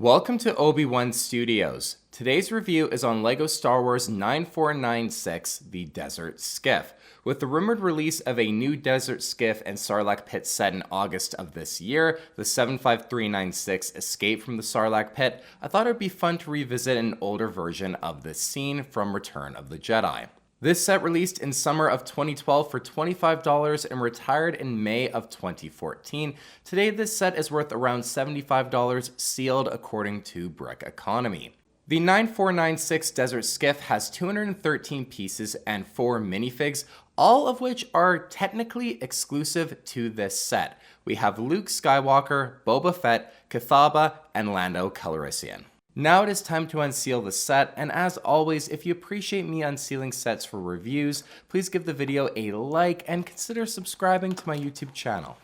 Welcome to Obi-Wan Studios. Today's review is on LEGO Star Wars 9496, the Desert Skiff. With the rumored release of a new Desert Skiff and Sarlacc Pit set in August of this year, the 75396 Escape from the Sarlacc Pit, I thought it would be fun to revisit an older version of this scene from Return of the Jedi. This set released in summer of 2012 for $25 and retired in May of 2014. Today, this set is worth around $75 sealed according to Brick Economy. The 9496 Desert Skiff has 213 pieces and 4 minifigs, all of which are technically exclusive to this set. We have Luke Skywalker, Boba Fett, Caba, and Lando Calrissian. Now it is time to unseal the set, and as always, if you appreciate me unsealing sets for reviews, please give the video a like and consider subscribing to my YouTube channel.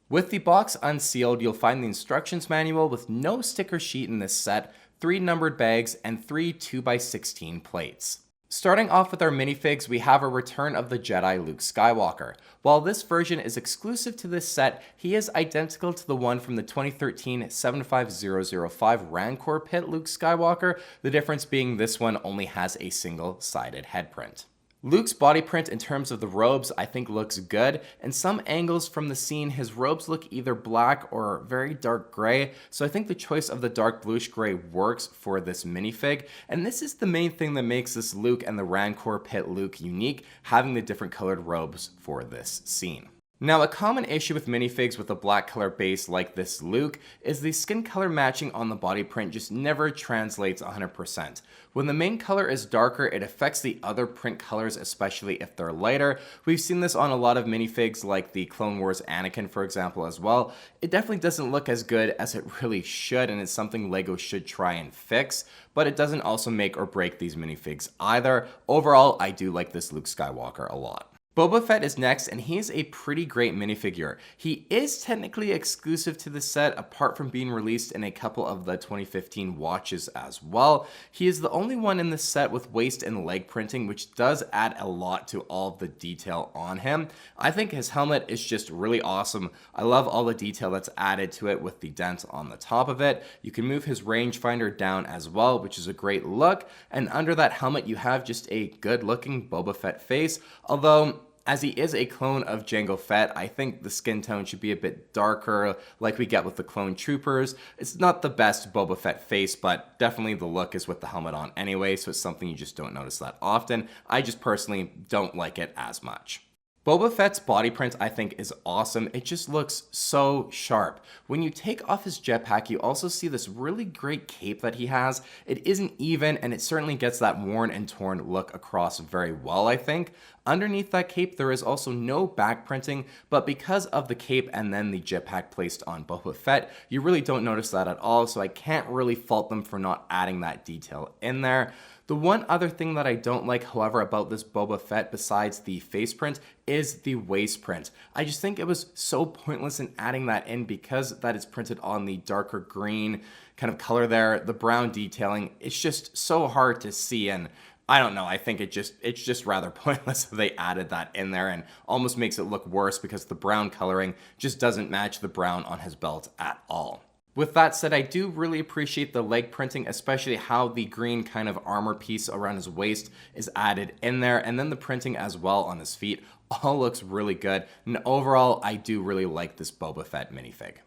With the box unsealed, you'll find the instructions manual with no sticker sheet in this set, 3 numbered bags, and 3 2x16 plates. Starting off with our minifigs, we have a Return of the Jedi Luke Skywalker. While this version is exclusive to this set, he is identical to the one from the 2013 75005 Rancor Pit Luke Skywalker, the difference being this one only has a single-sided headprint. Luke's body print in terms of the robes I think looks good. In some angles from the scene, his robes look either black or very dark gray, so I think the choice of the dark bluish gray works for this minifig, and this is the main thing that makes this Luke and the Rancor Pit Luke unique, having the different colored robes for this scene. Now, a common issue with minifigs with a black color base like this Luke is the skin color matching on the body print just never translates 100%. When the main color is darker, it affects the other print colors, especially if they're lighter. We've seen this on a lot of minifigs like the Clone Wars Anakin, for example, as well. It definitely doesn't look as good as it really should, and it's something LEGO should try and fix, but it doesn't also make or break these minifigs either. Overall, I do like this Luke Skywalker a lot. Boba Fett is next, and he is a pretty great minifigure. He is technically exclusive to the set, apart from being released in a couple of the 2015 watches as well. He is the only one in this set with waist and leg printing, which does add a lot to all of the detail on him. I think his helmet is just really awesome. I love all the detail that's added to it with the dent on the top of it. You can move his rangefinder down as well, which is a great look, and under that helmet you have just a good looking Boba Fett face, although as he is a clone of Jango Fett, I think the skin tone should be a bit darker like we get with the clone troopers. It's not the best Boba Fett face, but definitely the look is with the helmet on anyway, so it's something you just don't notice that often. I just personally don't like it as much. Boba Fett's body print I think is awesome. It just looks so sharp. When you take off his jetpack, you also see this really great cape that he has. It isn't even, and it certainly gets that worn and torn look across very well, I think. Underneath that cape, there is also no back printing, but because of the cape and then the jetpack placed on Boba Fett, you really don't notice that at all, so I can't really fault them for not adding that detail in there. The one other thing that I don't like, however, about this Boba Fett besides the face print is the waist print. I just think it was so pointless in adding that in because that is printed on the darker green kind of color there. The brown detailing, it's just so hard to see, and I don't know, I think it's just rather pointless that they added that in there and almost makes it look worse because the brown coloring just doesn't match the brown on his belt at all. With that said, I do really appreciate the leg printing, especially how the green kind of armor piece around his waist is added in there, and then the printing as well on his feet all looks really good, and overall I do really like this Boba Fett minifig.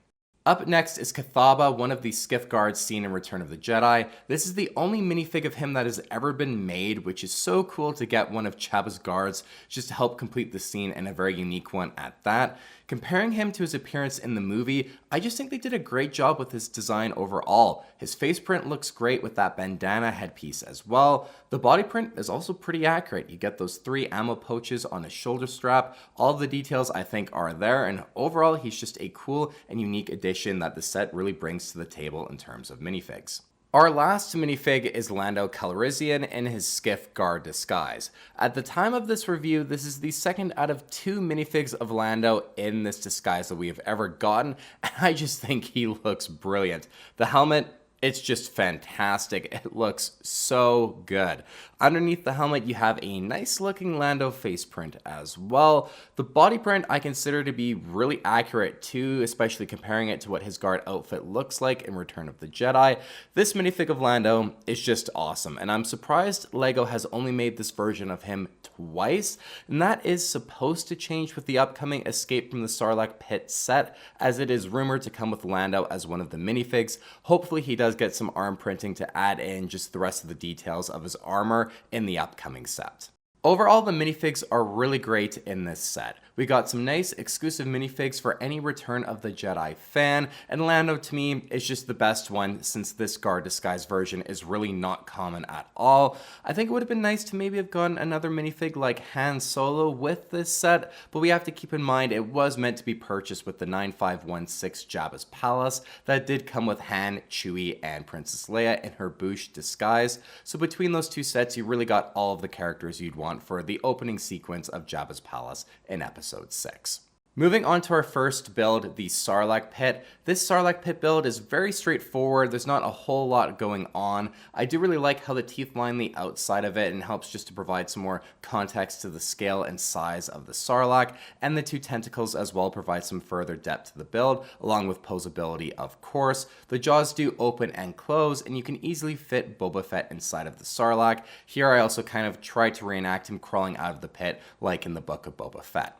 Up next is Caba, one of the skiff guards seen in Return of the Jedi. This is the only minifig of him that has ever been made, which is so cool to get one of Caba's guards just to help complete the scene, and a very unique one at that. Comparing him to his appearance in the movie, I just think they did a great job with his design overall. His face print looks great with that bandana headpiece as well. The body print is also pretty accurate. You get those 3 ammo pouches on his shoulder strap. All of the details I think are there, and overall he's just a cool and unique addition that the set really brings to the table in terms of minifigs. Our last minifig is Lando Calrissian in his skiff guard disguise. At the time of this review, this is the second out of 2 minifigs of Lando in this disguise that we have ever gotten, and I just think he looks brilliant. The helmet It's just fantastic. It looks so good. Underneath the helmet, you have a nice looking Lando face print as well. The body print I consider to be really accurate too, especially comparing it to what his guard outfit looks like in Return of the Jedi. This minifig of Lando is just awesome, and I'm surprised LEGO has only made this version of him twice, and that is supposed to change with the upcoming Escape from the Sarlacc Pit set, as it is rumored to come with Lando as one of the minifigs. Hopefully he does get some arm printing to add in just the rest of the details of his armor in the upcoming set. Overall, the minifigs are really great in this set. We got some nice exclusive minifigs for any Return of the Jedi fan, and Lando to me is just the best one since this guard disguise version is really not common at all. I think it would have been nice to maybe have gotten another minifig like Han Solo with this set, but we have to keep in mind it was meant to be purchased with the 9516 Jabba's Palace that did come with Han, Chewie, and Princess Leia in her Bouche disguise, so between those two sets you really got all of the characters you'd want for the opening sequence of Jabba's Palace in Episode 6. Moving on to our first build, the Sarlacc Pit. This Sarlacc Pit build is very straightforward. There's not a whole lot going on. I do really like how the teeth line the outside of it and helps just to provide some more context to the scale and size of the Sarlacc, and the two tentacles as well provide some further depth to the build, along with posability of course. The jaws do open and close, and you can easily fit Boba Fett inside of the Sarlacc. Here I also kind of tried to reenact him crawling out of the pit like in the book of Boba Fett.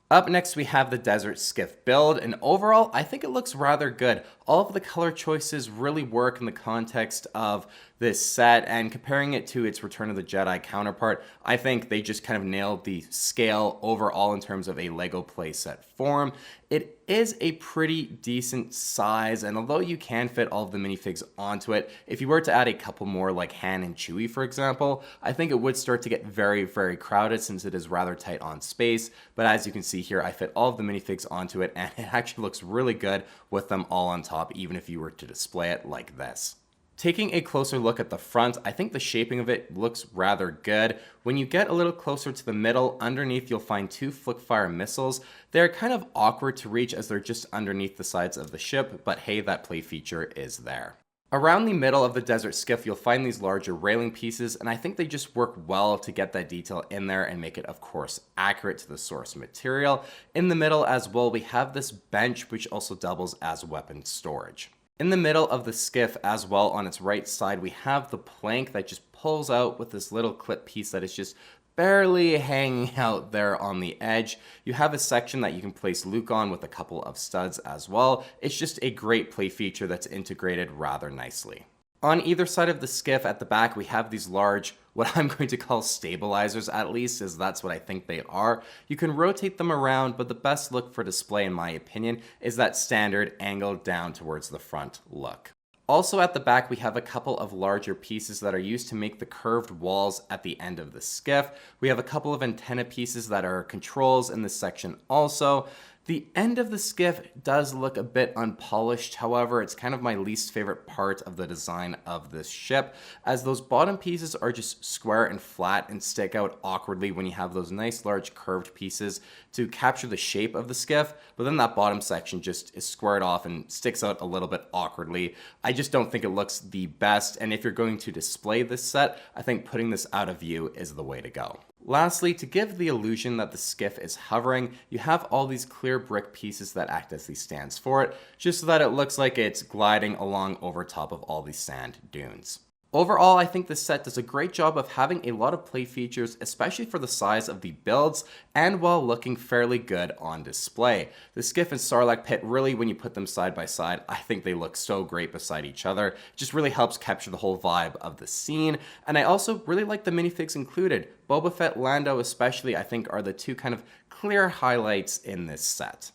Up next we have the Desert Skiff build, and overall I think it looks rather good. All of the color choices really work in the context of this set, and comparing it to its Return of the Jedi counterpart, I think they just kind of nailed the scale overall in terms of a LEGO playset form. It is a pretty decent size, and although you can fit all of the minifigs onto it, if you were to add a couple more like Han and Chewie for example, I think it would start to get very, very crowded since it is rather tight on space. But as you can see here, I fit all of the minifigs onto it, and it actually looks really good with them all on top, even if you were to display it like this. Taking a closer look at the front, I think the shaping of it looks rather good. When you get a little closer to the middle, underneath you'll find two flick-fire missiles. They're kind of awkward to reach as they're just underneath the sides of the ship, but hey, that play feature is there. Around the middle of the Desert Skiff, you'll find these larger railing pieces, and I think they just work well to get that detail in there and make it, of course, accurate to the source material. In the middle as well, we have this bench, which also doubles as weapon storage. In the middle of the skiff as well, on its right side, we have the plank that just pulls out with this little clip piece that is just barely hanging out there on the edge. You have a section that you can place Luke on with a couple of studs as well. It's just a great play feature that's integrated rather nicely. On either side of the skiff at the back, we have these large, what I'm going to call stabilizers at least, as that's what I think they are. You can rotate them around, but the best look for display in my opinion is that standard angled down towards the front look. Also at the back, we have a couple of larger pieces that are used to make the curved walls at the end of the skiff. We have a couple of antenna pieces that are controls in this section also. The end of the skiff does look a bit unpolished, however, it's kind of my least favorite part of the design of this ship, as those bottom pieces are just square and flat and stick out awkwardly when you have those nice large curved pieces to capture the shape of the skiff, but then that bottom section just is squared off and sticks out a little bit awkwardly. I just don't think it looks the best, and if you're going to display this set, I think putting this out of view is the way to go. Lastly, to give the illusion that the skiff is hovering, you have all these clear brick pieces that act as these stands for it, just so that it looks like it's gliding along over top of all these sand dunes. Overall, I think this set does a great job of having a lot of play features, especially for the size of the builds, and while looking fairly good on display. The Skiff and Sarlacc Pit, really, when you put them side by side, I think they look so great beside each other. It just really helps capture the whole vibe of the scene, and I also really like the minifigs included. Boba Fett, Lando especially, I think are the two kind of clear highlights in this set.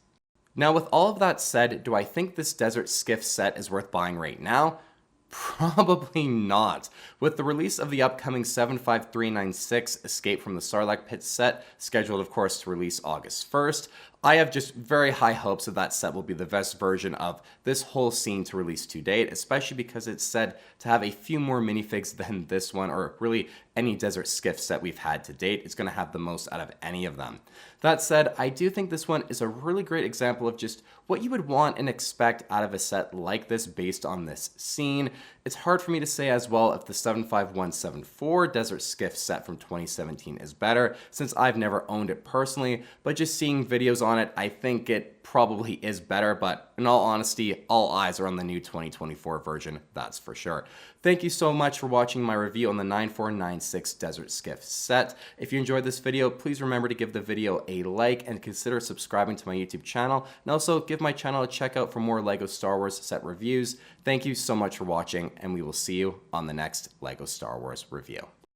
Now, with all of that said, do I think this Desert Skiff set is worth buying right now? Probably not. With the release of the upcoming 75396 Escape from the Sarlacc Pit set, scheduled of course to release August 1st, I have just very high hopes that set will be the best version of this whole scene to release to date, especially because it's said to have a few more minifigs than this one, or really any Desert Skiff set we've had to date. It's going to have the most out of any of them. That said, I do think this one is a really great example of just what you would want and expect out of a set like this based on this scene. It's hard for me to say as well if the 75174 Desert Skiff set from 2017 is better, since I've never owned it personally, but just seeing videos on it, I think it probably is better, but in all honesty, all eyes are on the new 2024 version, that's for sure. Thank you so much for watching my review on the 9496 Desert Skiff set. If you enjoyed this video, please remember to give the video a like and consider subscribing to my YouTube channel, and also give my channel a check out for more LEGO Star Wars set reviews. Thank you so much for watching, and we will see you on the next LEGO Star Wars review.